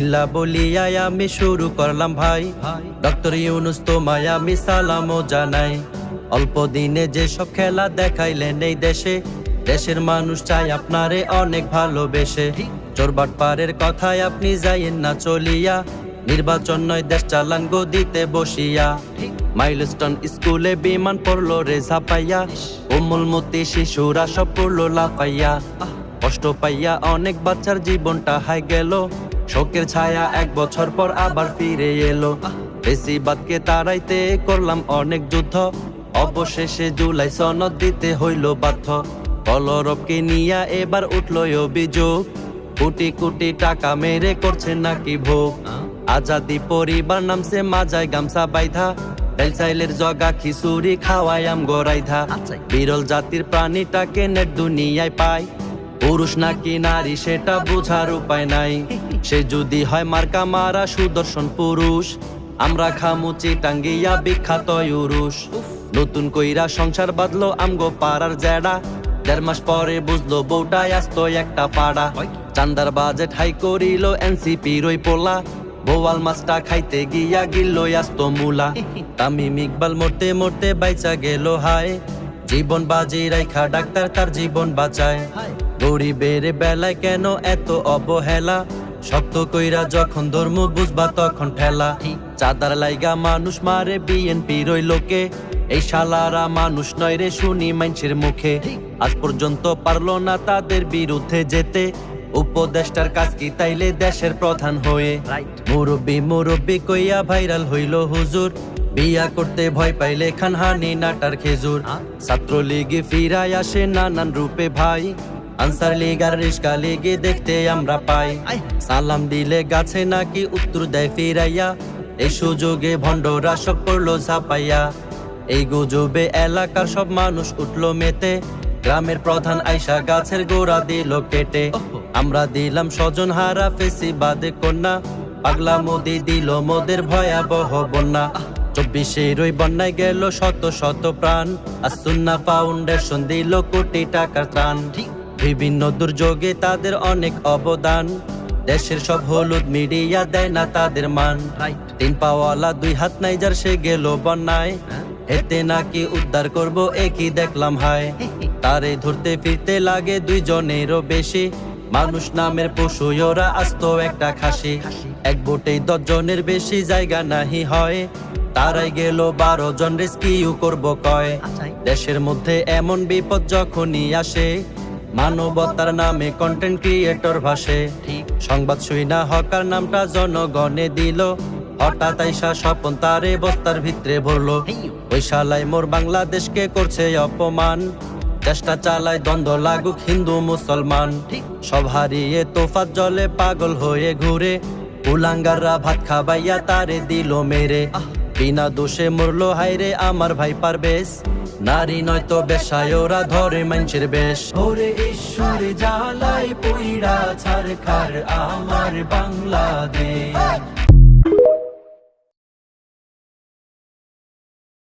ইল্লা বলিয়া আমি শুরু করলাম ভাই, ডক্টর ইউনূস তোমায় আমি সালামও জানাই। অল্প দিনে যেসব খেলা দেখাইলেন এই দেশে, দেশের মানুষ চাই আপনারে অনেক ভালোবেসে। চোরবাটপাড়ের কথায় আপনি যাইয়েন না চলিয়া, নির্বাচন নয় দেশ চালান গদিতে বসিয়া। মাইলস্টোন স্কুলে বিমান পড়লো রে ঝাপাইয়া, কোমলমতি শিশুরা সব পড়লো লাফাইয়া। কষ্ট পাইয়া অনেক বাচ্চার জীবনটা হাই গেল, শোকের ছায়া 1 বছর পর আবার ফিরে এলো। ফেসিবাদকে তাড়াইতে করলাম অনেক যুদ্ধ, অবশেষে জুলাই সনদ দিতে হইল বাধ্য। কলরবকে নিয়া এবার উঠলো অভিযোগ, কোটি কোটি টাকা মেরে করছে নাকি ভোগ। আজাদি পরিবার নামছে মাজায় গামছা বাইধা, বেলসাইলের জগা খিচুড়ি খাওয়াই আম গড়াইধা। বিরল জাতির প্রাণীটাকে নেট দুনিয়ায় পায়, পুরুষ নাকি নারী সেটা বুঝার উপায় নাই। সে যদি হয় মার্কা মারা সুদর্শন পুরুষ, আমরা খামুচি টাঙ্গিয়া বিখ্যাত ইউরুষ। নতুন কইরা সংসার বাঁধলো আমগো পাড়ার জেডা, 1.5 মাস পরে বুঝলো বউটাই আসত একটা পাড়া। চান্দার বাজেট হাই করিল এনসিপি রই পোলা, বোয়াল মাছটা খাইতে গিয়া গিল্লো আসত মূলা। তামিম ইকবাল মরতে মরতে বাইচা গেল হায়, জীবন বাজি রাইখা ডাক্তার তার জীবন বাঁচায়। গরিবের বেলায় কেন এত অবহেলা, শক্ত কইরা যখন ধর্ম বুঝবা তখন ঠেলা। চাঁদার লাইগা মানুষ মারে বিএনপি রই লোকে, এই শালারা মানুষ নয় রে শুনি মানুষের মুখে। আজ পর্যন্ত পারলো না তাদের বিরুদ্ধে যেতে, উপদেষ্টার কাজ কি তাইলে দেশের প্রধান হয়ে। মুরব্বি মুরব্বি কইয়া ভাইরাল হইল হুজুর, বিয়া করতে ভয় পাইলে খান হানি নাটার খেজুর। ছাত্রলীগে ফিরায় আসে নানান রূপে ভাই, আনসার লীগ আর রিস্কা লীগে দেখতে আমরা পাই। সালাম দিলে গাছে নাকি উত্তর দেয় ফিরাইয়া, এই সুযোগে ভণ্ডরা সব পড়লো ঝাপাইয়া। এই গুজবে এলাকার সব মানুষ উঠলো মেতে, গ্রামের প্রধান আইসা গাছের গোড়া দিল কেটে। আমরা দিলাম স্বজন হারা ফেসিবাদে কন্যা, পাগলা মোদি দিল মোদের ভয়াবহ বন্যা। 24 রই বন্যায় গেল শত শত প্রাণ, আর সুন্নাহ ফাউন্ডেশন দিল কোটি টাকার ত্রাণ। বিভিন্ন দুর্যোগে তাদের অনেক অবদান, দেশের সব হলুদ মিডিয়া দেয় না তাদের মান। 3 পাওয়ালা 2 হাত নাই যার সে গেল বন্যায়, এতে নাকি উদ্ধার করব একই দেখলাম হায়। তারে ধরতে ফিরতে লাগে 2 জনেরও বেশি, মানুষ নামের পশু ওরা আস্ত একটা খাসি। এক বোটেই 10 জনের বেশি জায়গা নাহি হয়, তারাই গেল 12 জন রেস্কিউ করব কয়। দেশের মধ্যে এমন বিপদ যখনই আসে, মানবতার নামে কন্টেন্ট ক্রিয়েটর ভাসে। সংবাদ শুইনা হকার নামটা জনগণে দিল, হঠাৎ আইসা স্বপন তারে বস্তার ভিতরে ভরলো। ওই শালাই মোর বাংলাদেশকে করছে অপমান, চেষ্টা চালায় দ্বন্দ্ব লাগুক হিন্দু মুসলমান। সব হারিয়ে তোফাত জলে পাগল হয়ে ঘুরে, কুলাঙ্গাররা ভাত খাবাইয়া তারে দিল মেরে। বিনা দোষে মরলো হাইরে আমার ভাই পারবেশ, নারী নয়তো বেশায় ওরা ধরে মানুষের বেশ। ওরে ঈশ্বর জ্বালায় পইড়া ছারখার আমার বাংলাদেশ।